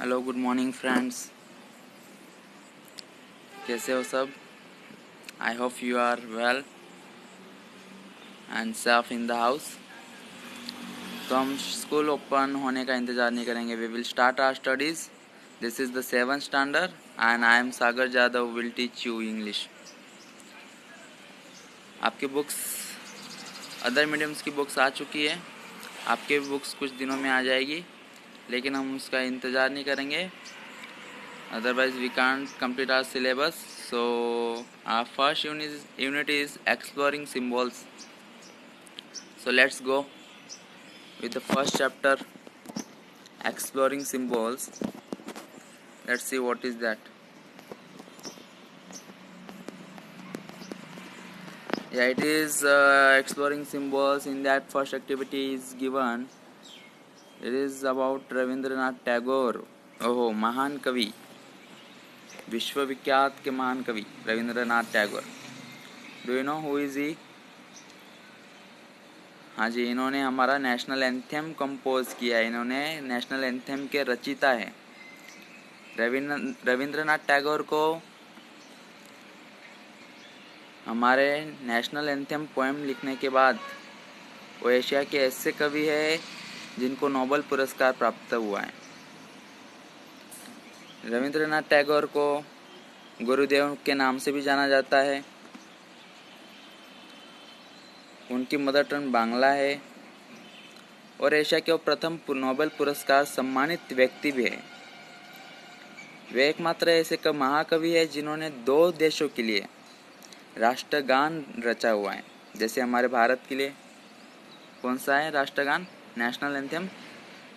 Hello good morning friends, कैसे हो सब। I hope you are well and safe in the house. तो हम स्कूल ओपन होने का इंतज़ार नहीं करेंगे। We will start our studies. This is the 7th standard and I am Sagar Jadhav will teach you English. आपकी बुक्स अदर मीडियम्स की books आ चुकी है। आपके बुक्स कुछ दिनों में आ जाएगी, लेकिन हम उसका इंतज़ार नहीं करेंगे। Otherwise we can't complete our syllabus. So our first unit is exploring symbols. So let's go with the first chapter, exploring symbols. Let's see what is that. Yeah, it is exploring symbols. In that first activity is given. It is about Rabindranath Tagore. ओहो, महान कवि, विश्वविख्यात के महान कवि Rabindranath Tagore. Do you know who is he? हाँ जी, इन्होंने हमारा नेशनल एंथम कंपोज किया है। इन्होंने नेशनल एंथम के रचयिता है। रविंद्रनाथ टैगोर को हमारे नेशनल एंथम पोएम लिखने के बाद वो एशिया के ऐसे कवि है जिनको नोबेल पुरस्कार प्राप्त हुआ है। रविंद्रनाथ टैगोर को गुरुदेव के नाम से भी जाना जाता है। उनकी मदर टंग बांग्ला है और एशिया के वो प्रथम नोबेल पुरस्कार सम्मानित व्यक्ति भी है। वे एकमात्र ऐसे महाकवि है जिन्होंने 2 देशों के लिए राष्ट्रगान रचा हुआ है। जैसे हमारे भारत के लिए कौन सा है राष्ट्रगान? नेशनल एंथम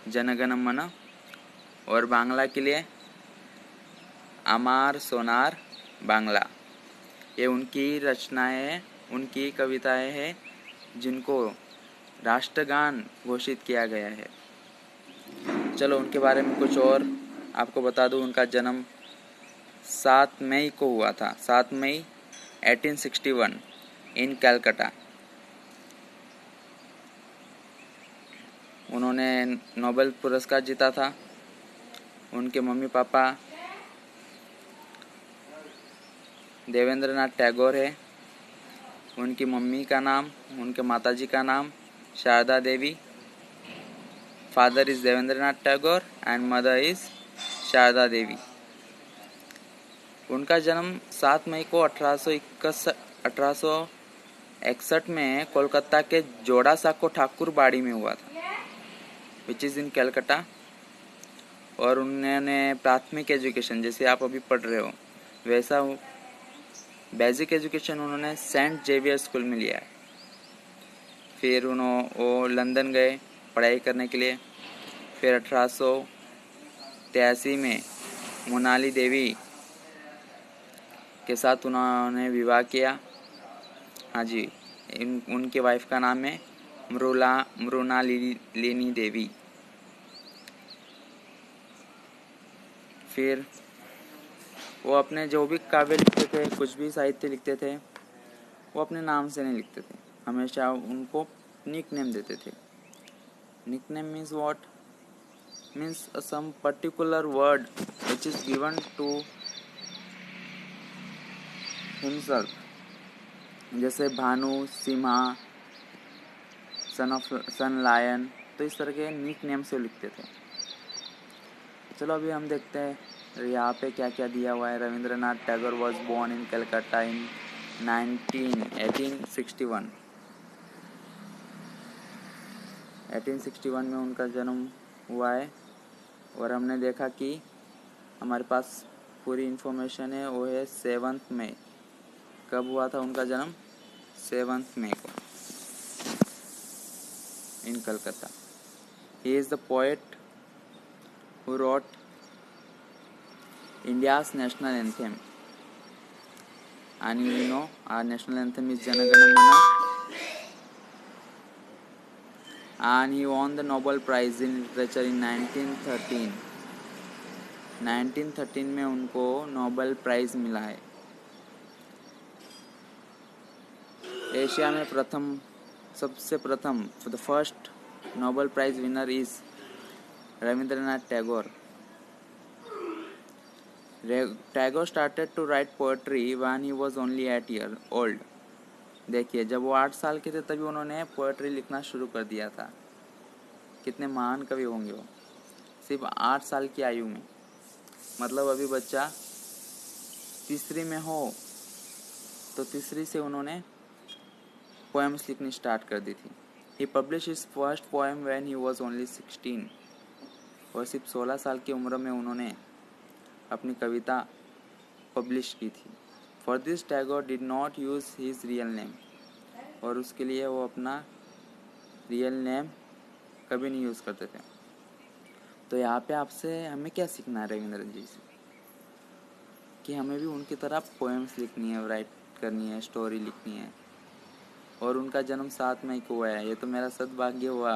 जन गण मन। और बांग्ला के लिए अमार सोनार बांग्ला। ये उनकी रचनाएं हैं, उनकी कविताएं हैं जिनको राष्ट्रगान घोषित किया गया है। चलो उनके बारे में कुछ और आपको बता दूं। उनका जन्म 7 मई को हुआ था, 7 मई 1861 इन कलकत्ता। उन्होंने नोबेल पुरस्कार जीता था। उनके मम्मी पापा देवेंद्रनाथ टैगोर है। उनकी मम्मी का नाम, उनके माताजी का नाम Sharada Devi. Father is Debendranath Tagore and mother is Sharada Devi. उनका जन्म 7 मई को 1861 में कोलकाता के जोड़ा साको ठाकुर बाड़ी में हुआ था, विच इज़ इन कलकत्ता। और उन्होंने प्राथमिक एजुकेशन जैसे आप अभी पढ़ रहे हो वैसा बेसिक एजुकेशन उन्होंने सेंट जेवियर स्कूल में लिया है। फिर वो लंदन गए पढ़ाई करने के लिए। फिर 1883 में मोनाली देवी के साथ उन्होंने विवाह किया। हाँ जी, उनके वाइफ का नाम है मृणालिनी देवी। फिर वो अपने जो भी काव्य लिखते थे, कुछ भी साहित्य लिखते थे, वो अपने नाम से नहीं लिखते थे। हमेशा उनको निक नेम देते थे। Nickname means what? Means some particular word which is given to himself। जैसे भानु, सिम्हा, सन लायन, तो इस तरह के निक नेम से लिखते थे। चलो अभी हम देखते हैं यहाँ पे क्या क्या दिया हुआ है। Rabindranath Tagore was born in Calcutta in 1861। 1861 में उनका जन्म हुआ है। और हमने देखा कि हमारे पास पूरी इन्फॉर्मेशन है, वो है 7 मई। कब हुआ था उनका जन्म? 7 मई को in Calcutta. He is the poet who wrote India's national anthem, and you know our national anthem is Jana Gana Mana, and he won the Nobel Prize in Literature in 1913। 1913 में उनको नोबेल प्राइज मिला है। Asia में सबसे प्रथम the first Nobel prize winner is Rabindranath Tagore. Tagore started to write poetry when he was only 8 year old. देखिए, जब वो 8 साल के थे तभी उन्होंने पोएट्री लिखना शुरू कर दिया था। कितने महान कवि होंगे वो, सिर्फ 8 साल की आयु में। मतलब अभी बच्चा तीसरी में हो तो तीसरी से उन्होंने पोएम्स लिखनी स्टार्ट कर दी थी। He publish his first poem when he was only 16। और सिर्फ 16 साल की उम्र में उन्होंने अपनी कविता पब्लिश की थी। For this Tagore did not use his real name. और उसके लिए वो अपना रियल नेम कभी नहीं यूज़ करते थे। तो यहाँ पे आपसे हमें क्या सीखना है रविंद्रनाथ जी से, कि हमें भी उनकी तरह पोएम्स लिखनी है, राइट करनी है, स्टोरी लिखनी है। और उनका जन्म 7 मई को हुआ है। ये तो मेरा सद्भाग्य हुआ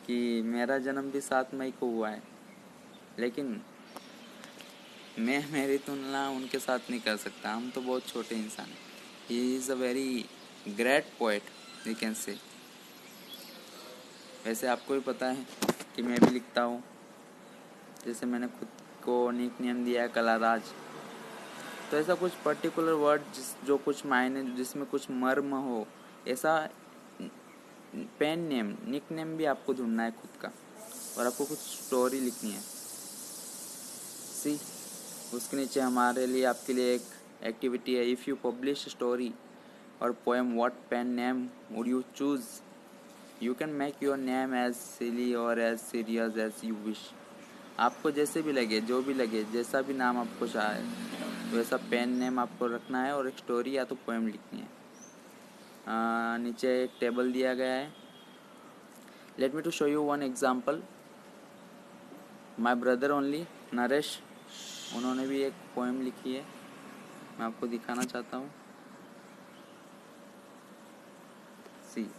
कि मेरा जन्म भी 7 मई को हुआ है, लेकिन मैं मेरी तुलना उनके साथ नहीं कर सकता। हम तो बहुत छोटे इंसान हैं। He is a very great poet, we can say. वैसे आपको भी पता है कि मैं भी लिखता हूँ। जैसे मैंने खुद को निक नेम दिया है कलाराज। तो ऐसा कुछ पर्टिकुलर वर्ड जो कुछ मायने, जिसमें कुछ मर्म हो, ऐसा पेन नेम, निक नेम भी आपको ढूंढना है खुद का। और आपको कुछ स्टोरी लिखनी है। सी, उसके नीचे हमारे लिए, आपके लिए एक एक्टिविटी है। If you publish story or poem, what pen name would you choose? You can make your name as silly or as serious as you wish. आपको जैसे भी लगे, जो भी लगे, जैसा भी नाम आपको चाहे, वैसा पेन नेम आपको रखना है और एक स्टोरी या तो पोएम लिखनी है। नीचे एक टेबल दिया गया है। Let me to show you one example. My brother only, Naresh, उन्होंने भी एक पोएम लिखी है। मैं आपको दिखाना चाहता हूँ। सी,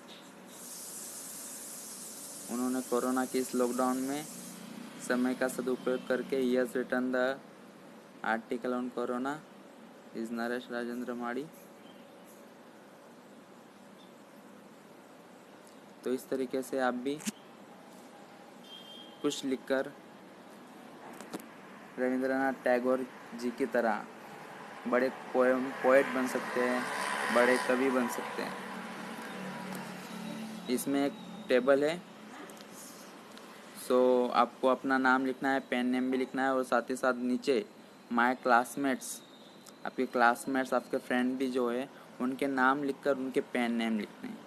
उन्होंने कोरोना के इस लॉकडाउन में समय का सदुपयोग करके he has written the article on corona. Is Naresh Rajendra Madi. तो इस तरीके से आप भी कुछ लिखकर रविंद्रनाथ टैगोर जी की तरह बड़े पोएट बन सकते हैं, बड़े कवि बन सकते हैं। इसमें एक टेबल है। सो आपको अपना नाम लिखना है, पेन नेम भी लिखना है, और साथ ही साथ नीचे माय क्लासमेट्स, आपके क्लासमेट्स, आपके फ्रेंड भी जो है, उनके नाम लिखकर उनके पेन नेम लिखने हैं।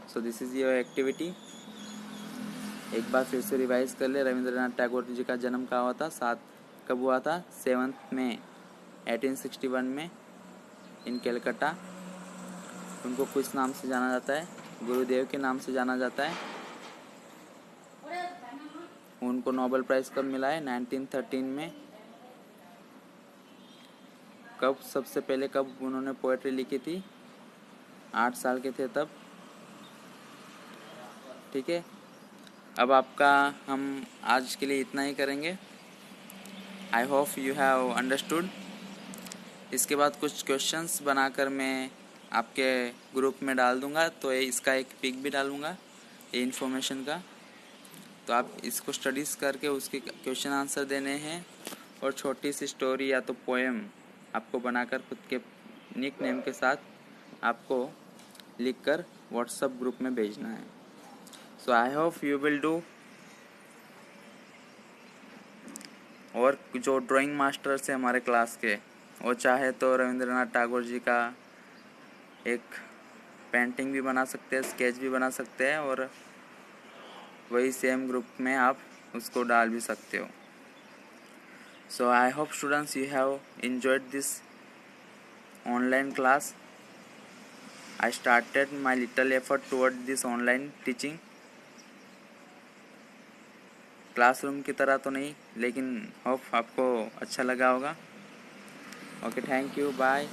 So this is your activity. एक बार फिर से रिवाइज कर ले। रविंद्रनाथ टैगोर जी का जन्म कब हुआ था? 7 मई 1861 में इन कलकत्ता। उनको किस नाम से जाना जाता है? गुरुदेव के नाम से जाना जाता है। उनको नोबेल प्राइज़ कब मिला है? 1913 में। सबसे पहले कब उन्होंने पोएट्री लिखी थी? 8 साल के थे तब। ठीक है, अब आपका हम आज के लिए इतना ही करेंगे। आई होप यू हैव अंडरस्टूड। इसके बाद कुछ क्वेश्चंस बनाकर मैं आपके ग्रुप में डाल दूंगा। तो इसका एक पिक भी डालूंगा ये इन्फॉर्मेशन का। तो आप इसको स्टडीज़ करके उसके क्वेश्चन आंसर देने हैं, और छोटी सी स्टोरी या तो पोएम आपको बनाकर खुद के निक नेम के साथ आपको लिखकर व्हाट्सएप ग्रुप में भेजना है। So I hope you will do. और जो ड्राइंग मास्टर्स है हमारे क्लास के, वो चाहे तो रविंद्रनाथ टैगोर जी का एक पेंटिंग भी बना सकते हैं, स्केच भी बना सकते हैं, और वही सेम ग्रुप में आप उसको डाल भी सकते हो। So I hope students you have enjoyed this online class. I started my little effort toward this online teaching. Classroom की तरह तो नहीं, लेकिन होप आपको अच्छा लगा होगा। Okay, thank you, bye.